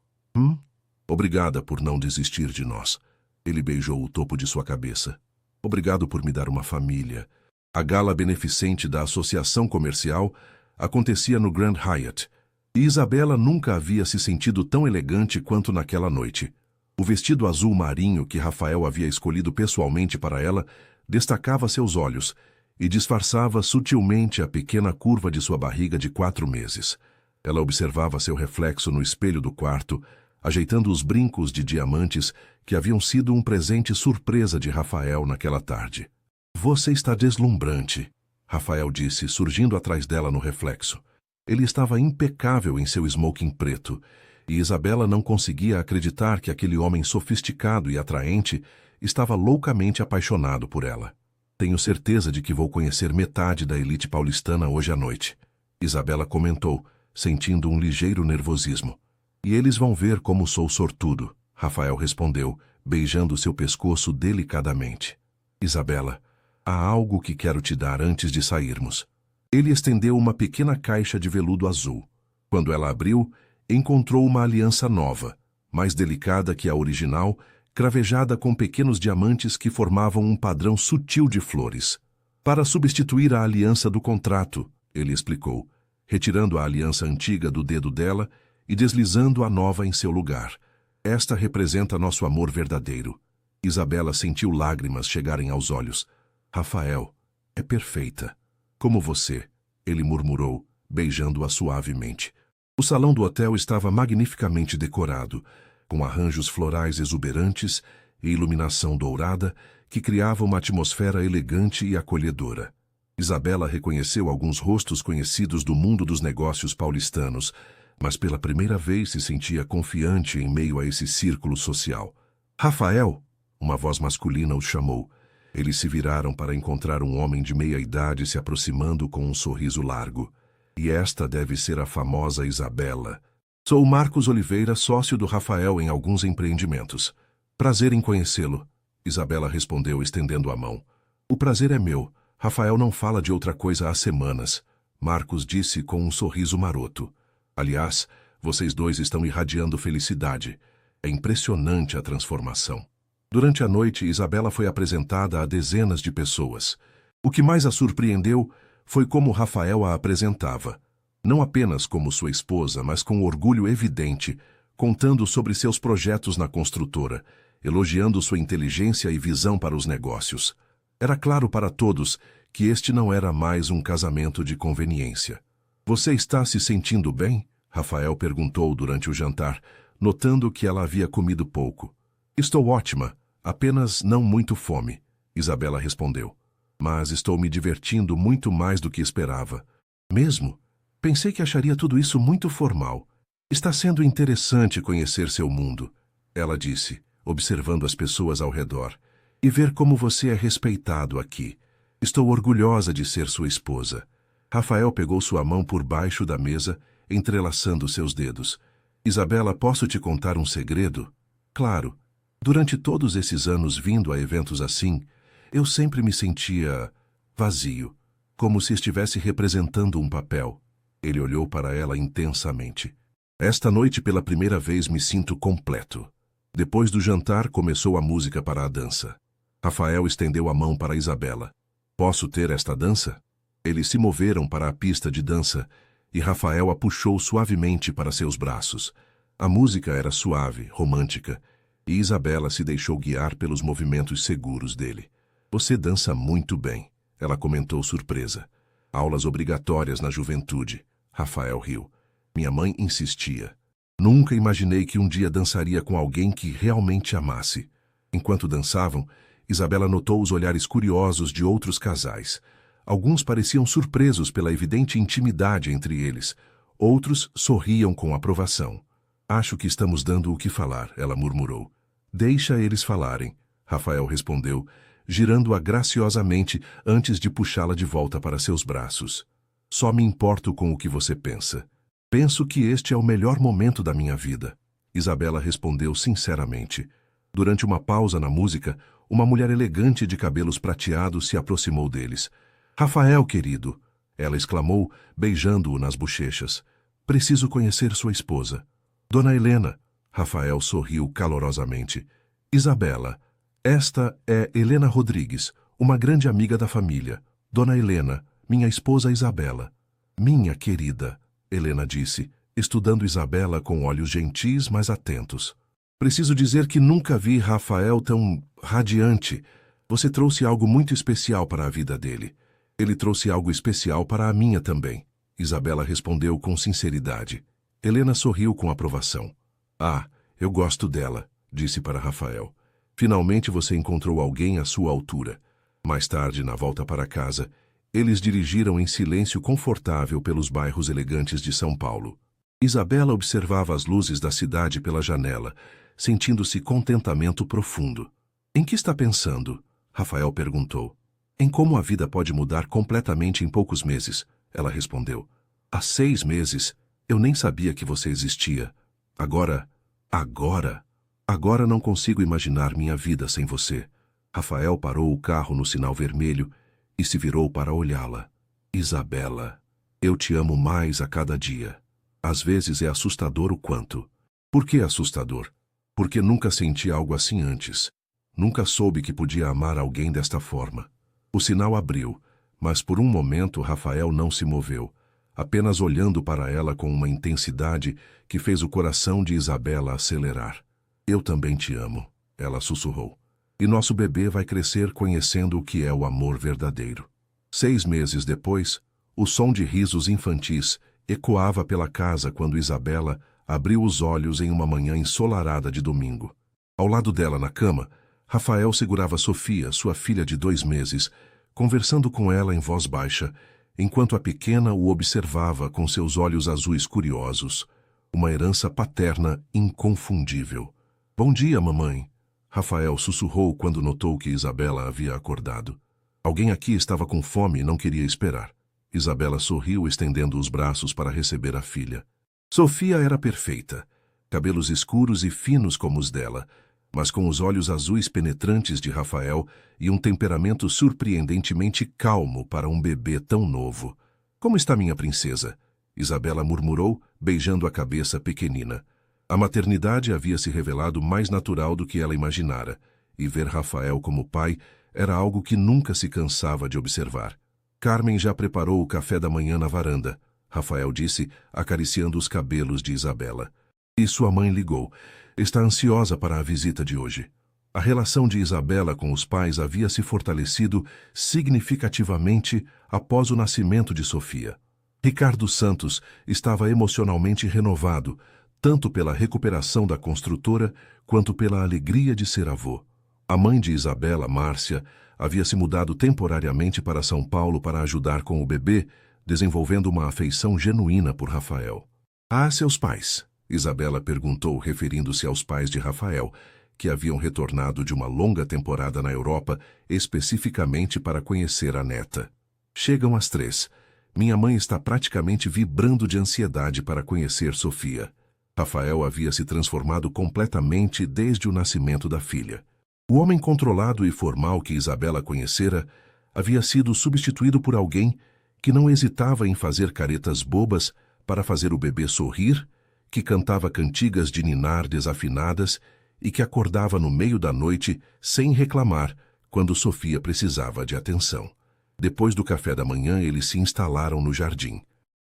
[SPEAKER 1] Obrigada por não desistir de nós. Ele beijou o topo de sua cabeça. Obrigado por me dar uma família. A gala beneficente da Associação Comercial acontecia no Grand Hyatt, e Isabela nunca havia se sentido tão elegante quanto naquela noite. O vestido azul marinho que Rafael havia escolhido pessoalmente para ela destacava seus olhos e disfarçava sutilmente a pequena curva de sua barriga de 4 meses. Ela observava seu reflexo no espelho do quarto, ajeitando os brincos de diamantes que haviam sido um presente surpresa de Rafael naquela tarde. Você está deslumbrante. Rafael disse, surgindo atrás dela no reflexo. Ele estava impecável em seu smoking preto, e Isabela não conseguia acreditar que aquele homem sofisticado e atraente estava loucamente apaixonado por ela. Tenho certeza de que vou conhecer metade da elite paulistana hoje à noite, Isabela comentou, sentindo um ligeiro nervosismo. E eles vão ver como sou sortudo, Rafael respondeu, beijando seu pescoço delicadamente. Isabela, há algo que quero te dar antes de sairmos. Ele estendeu uma pequena caixa de veludo azul. Quando ela abriu, encontrou uma aliança nova, mais delicada que a original, cravejada com pequenos diamantes que formavam um padrão sutil de flores. Para substituir a aliança do contrato, ele explicou, retirando a aliança antiga do dedo dela e deslizando a nova em seu lugar. Esta representa nosso amor verdadeiro. Isabela sentiu lágrimas chegarem aos olhos. Rafael, é perfeita. Como você, ele murmurou, beijando-a suavemente. O salão do hotel estava magnificamente decorado, com arranjos florais exuberantes e iluminação dourada que criava uma atmosfera elegante e acolhedora. Isabela reconheceu alguns rostos conhecidos do mundo dos negócios paulistanos, mas pela primeira vez se sentia confiante em meio a esse círculo social. Rafael, uma voz masculina o chamou. Eles se viraram para encontrar um homem de meia idade se aproximando com um sorriso largo. E esta deve ser a famosa Isabela. Sou Marcos Oliveira, sócio do Rafael em alguns empreendimentos. Prazer em conhecê-lo, Isabela respondeu estendendo a mão. O prazer é meu. Rafael não fala de outra coisa há semanas. Marcos disse com um sorriso maroto. Aliás, vocês dois estão irradiando felicidade. É impressionante a transformação. Durante a noite, Isabela foi apresentada a dezenas de pessoas. O que mais a surpreendeu foi como Rafael a apresentava. Não apenas como sua esposa, mas com orgulho evidente, contando sobre seus projetos na construtora, elogiando sua inteligência e visão para os negócios. Era claro para todos que este não era mais um casamento de conveniência. Você está se sentindo bem? Rafael perguntou durante o jantar, notando que ela havia comido pouco. Estou ótima, apenas não muito fome, Isabela respondeu. Mas estou me divertindo muito mais do que esperava. Mesmo? Pensei que acharia tudo isso muito formal. Está sendo interessante conhecer seu mundo, ela disse, observando as pessoas ao redor, e ver como você é respeitado aqui. Estou orgulhosa de ser sua esposa. Rafael pegou sua mão por baixo da mesa, entrelaçando seus dedos. Isabela, posso te contar um segredo? Claro. Durante todos esses anos vindo a eventos assim, eu sempre me sentia vazio, como se estivesse representando um papel. Ele olhou para ela intensamente. Esta noite, pela primeira vez, me sinto completo. Depois do jantar, começou a música para a dança. Rafael estendeu a mão para Isabela. Posso ter esta dança? Eles se moveram para a pista de dança e Rafael a puxou suavemente para seus braços. A música era suave, romântica, e Isabela se deixou guiar pelos movimentos seguros dele. Você dança muito bem, ela comentou surpresa. Aulas obrigatórias na juventude. Rafael riu. Minha mãe insistia. Nunca imaginei que um dia dançaria com alguém que realmente amasse. Enquanto dançavam, Isabela notou os olhares curiosos de outros casais. Alguns pareciam surpresos pela evidente intimidade entre eles. Outros sorriam com aprovação. Acho que estamos dando o que falar, ela murmurou. Deixa eles falarem, Rafael respondeu, girando-a graciosamente antes de puxá-la de volta para seus braços. Só me importo com o que você pensa. Penso que este é o melhor momento da minha vida, Isabela respondeu sinceramente. Durante uma pausa na música, uma mulher elegante de cabelos prateados se aproximou deles. Rafael, querido, ela exclamou, beijando-o nas bochechas. Preciso conhecer sua esposa. Dona Helena, Rafael sorriu calorosamente. Isabela, esta é Helena Rodrigues, uma grande amiga da família. Dona Helena, minha esposa Isabela. Minha querida, Helena disse, estudando Isabela com olhos gentis, mas atentos. Preciso dizer que nunca vi Rafael tão radiante. Você trouxe algo muito especial para a vida dele. Ele trouxe algo especial para a minha também, Isabela respondeu com sinceridade. Helena sorriu com aprovação. Ah, eu gosto dela, disse para Rafael. Finalmente você encontrou alguém à sua altura. Mais tarde, na volta para casa, Eles dirigiram em silêncio confortável pelos bairros elegantes de São Paulo. Isabela observava as luzes da cidade pela janela, sentindo-se contentamento profundo. Em que está pensando? Rafael perguntou. Em como a vida pode mudar completamente em poucos meses, ela respondeu. Há 6 meses, eu nem sabia que você existia. Agora não consigo imaginar minha vida sem você. Rafael parou o carro no sinal vermelho e se virou para olhá-la. Isabela, eu te amo mais a cada dia. Às vezes é assustador o quanto. Por que assustador? Porque nunca senti algo assim antes. Nunca soube que podia amar alguém desta forma. O sinal abriu, mas por um momento Rafael não se moveu, apenas olhando para ela com uma intensidade que fez o coração de Isabela acelerar. Eu também te amo, ela sussurrou. E nosso bebê vai crescer conhecendo o que é o amor verdadeiro. 6 meses depois, o som de risos infantis ecoava pela casa quando Isabela abriu os olhos em uma manhã ensolarada de domingo. Ao lado dela na cama, Rafael segurava Sofia, sua filha de 2 meses, conversando com ela em voz baixa, enquanto a pequena o observava com seus olhos azuis curiosos, uma herança paterna inconfundível. Bom dia, mamãe, Rafael sussurrou quando notou que Isabela havia acordado. Alguém aqui estava com fome e não queria esperar. Isabela sorriu, estendendo os braços para receber a filha. Sofia era perfeita, cabelos escuros e finos como os dela, mas com os olhos azuis penetrantes de Rafael e um temperamento surpreendentemente calmo para um bebê tão novo. Como está minha princesa? Isabela murmurou, beijando a cabeça pequenina. A maternidade havia se revelado mais natural do que ela imaginara, e ver Rafael como pai era algo que nunca se cansava de observar. Carmen já preparou o café da manhã na varanda, Rafael disse, acariciando os cabelos de Isabela. E sua mãe ligou. Está ansiosa para a visita de hoje. A relação de Isabela com os pais havia se fortalecido significativamente após o nascimento de Sofia. Ricardo Santos estava emocionalmente renovado, tanto pela recuperação da construtora quanto pela alegria de ser avô. A mãe de Isabela, Márcia, havia se mudado temporariamente para São Paulo para ajudar com o bebê, desenvolvendo uma afeição genuína por Rafael. Ah, seus pais? Isabela perguntou, referindo-se aos pais de Rafael, que haviam retornado de uma longa temporada na Europa, especificamente para conhecer a neta. Chegam às 3. Minha mãe está praticamente vibrando de ansiedade para conhecer Sofia. Rafael havia se transformado completamente desde o nascimento da filha. O homem controlado e formal que Isabela conhecera havia sido substituído por alguém que não hesitava em fazer caretas bobas para fazer o bebê sorrir, que cantava cantigas de ninar desafinadas e que acordava no meio da noite sem reclamar quando Sofia precisava de atenção. Depois do café da manhã, eles se instalaram no jardim.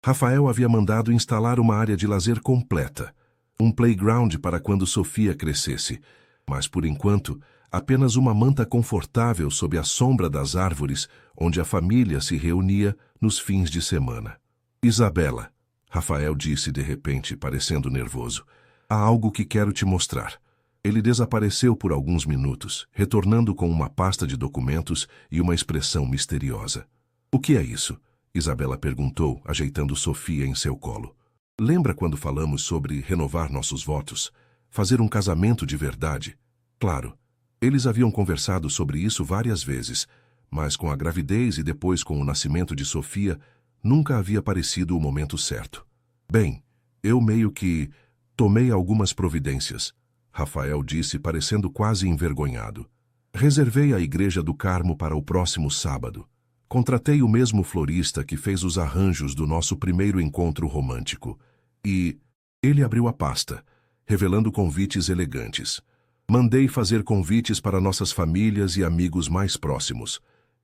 [SPEAKER 1] Rafael havia mandado instalar uma área de lazer completa, um playground para quando Sofia crescesse, mas por enquanto, apenas uma manta confortável sob a sombra das árvores onde a família se reunia nos fins de semana. Isabela, Rafael disse de repente, parecendo nervoso, há algo que quero te mostrar. Ele desapareceu por alguns minutos, retornando com uma pasta de documentos e uma expressão misteriosa. O que é isso? Isabela perguntou, ajeitando Sofia em seu colo. Lembra quando falamos sobre renovar nossos votos? Fazer um casamento de verdade? Claro, eles haviam conversado sobre isso várias vezes, mas com a gravidez e depois com o nascimento de Sofia, nunca havia parecido o momento certo. Bem, eu meio que tomei algumas providências, Rafael disse, parecendo quase envergonhado. Reservei a Igreja do Carmo para o próximo sábado. Contratei o mesmo florista que fez os arranjos do nosso primeiro encontro romântico. E ele abriu a pasta, revelando convites elegantes. Mandei fazer convites para nossas famílias e amigos mais próximos.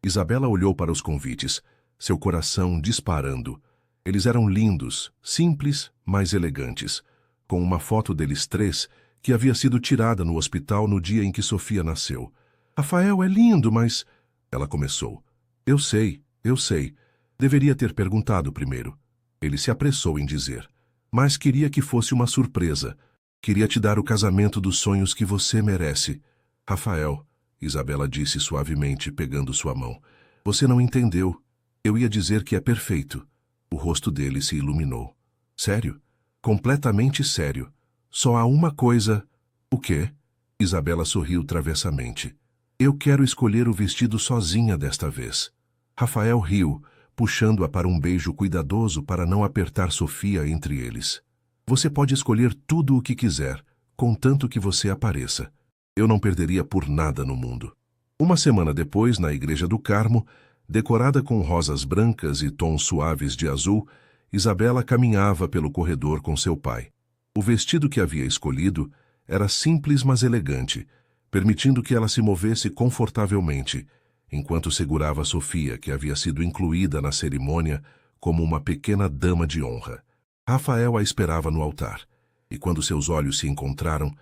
[SPEAKER 1] Isabela olhou para os convites, seu coração disparando. Eles eram lindos, simples, mas elegantes, com uma foto deles 3 que havia sido tirada no hospital no dia em que Sofia nasceu. Rafael é lindo, mas... Ela começou. Eu sei. Deveria ter perguntado primeiro. Ele se apressou em dizer. Mas queria que fosse uma surpresa. Queria te dar o casamento dos sonhos que você merece. Rafael, Isabela disse suavemente, pegando sua mão. Você não entendeu. Eu ia dizer que é perfeito. O rosto dele se iluminou. Sério? Completamente sério. Só há uma coisa... O quê? Isabela sorriu travessamente. Eu quero escolher o vestido sozinha desta vez. Rafael riu, puxando-a para um beijo cuidadoso para não apertar Sofia entre eles. Você pode escolher tudo o que quiser, contanto que você apareça. Eu não perderia por nada no mundo. Uma semana depois, na Igreja do Carmo, decorada com rosas brancas e tons suaves de azul, Isabela caminhava pelo corredor com seu pai. O vestido que havia escolhido era simples, mas elegante, permitindo que ela se movesse confortavelmente, enquanto segurava Sofia, que havia sido incluída na cerimônia como uma pequena dama de honra. Rafael a esperava no altar, e quando seus olhos se encontraram,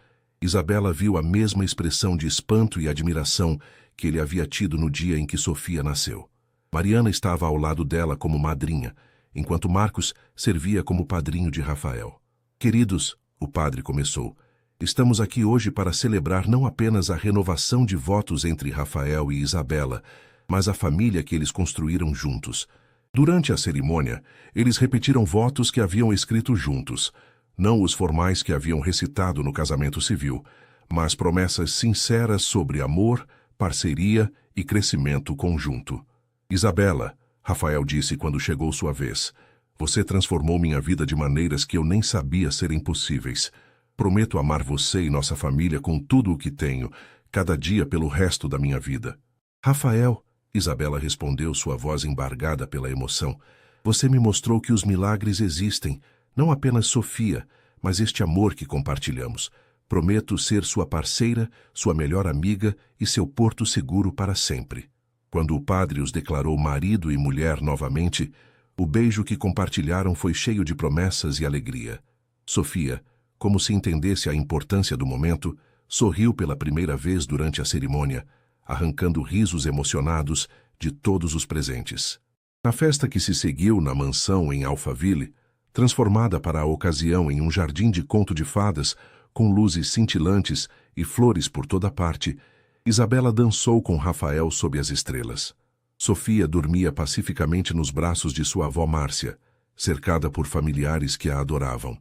[SPEAKER 1] Isabela viu a mesma expressão de espanto e admiração que ele havia tido no dia em que Sofia nasceu. Mariana estava ao lado dela como madrinha, enquanto Marcos servia como padrinho de Rafael. Queridos, o padre começou, estamos aqui hoje para celebrar não apenas a renovação de votos entre Rafael e Isabela, mas a família que eles construíram juntos. Durante a cerimônia, eles repetiram votos que haviam escrito juntos, não os formais que haviam recitado no casamento civil, mas promessas sinceras sobre amor, parceria e crescimento conjunto. Isabela, Rafael disse quando chegou sua vez, você transformou minha vida de maneiras que eu nem sabia serem possíveis. Prometo amar você e nossa família com tudo o que tenho, cada dia pelo resto da minha vida. Rafael, Isabela respondeu, sua voz embargada pela emoção, você me mostrou que os milagres existem, não apenas Sofia, mas este amor que compartilhamos. Prometo ser sua parceira, sua melhor amiga e seu porto seguro para sempre. Quando o padre os declarou marido e mulher novamente, o beijo que compartilharam foi cheio de promessas e alegria. Sofia, como se entendesse a importância do momento, sorriu pela primeira vez durante a cerimônia, arrancando risos emocionados de todos os presentes. Na festa que se seguiu na mansão em Alphaville, transformada para a ocasião em um jardim de conto de fadas, com luzes cintilantes e flores por toda parte, Isabela dançou com Rafael sob as estrelas. Sofia dormia pacificamente nos braços de sua avó Márcia, cercada por familiares que a adoravam.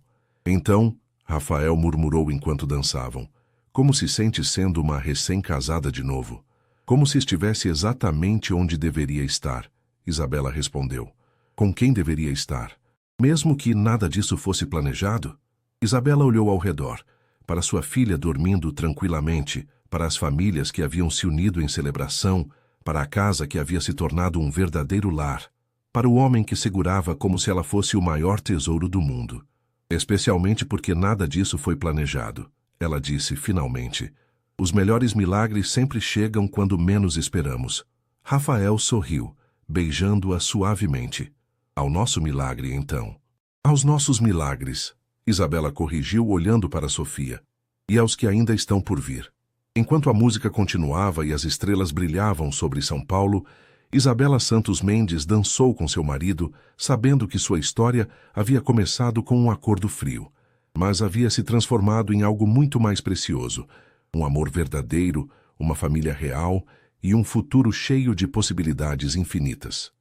[SPEAKER 1] Então, Rafael murmurou enquanto dançavam. Como se sente sendo uma recém-casada de novo? Como se estivesse exatamente onde deveria estar, Isabela respondeu. Com quem deveria estar? Mesmo que nada disso fosse planejado? Isabela olhou ao redor, para sua filha dormindo tranquilamente, para as famílias que haviam se unido em celebração, para a casa que havia se tornado um verdadeiro lar, para o homem que segurava como se ela fosse o maior tesouro do mundo. Especialmente porque nada disso foi planejado, ela disse finalmente. Os melhores milagres sempre chegam quando menos esperamos. Rafael sorriu, beijando-a suavemente. Ao nosso milagre, então. Aos nossos milagres, Isabela corrigiu olhando para Sofia. E aos que ainda estão por vir. Enquanto a música continuava e as estrelas brilhavam sobre São Paulo, Isabela Santos Mendes dançou com seu marido, sabendo que sua história havia começado com um acordo frio, mas havia se transformado em algo muito mais precioso, um amor verdadeiro, uma família real e um futuro cheio de possibilidades infinitas.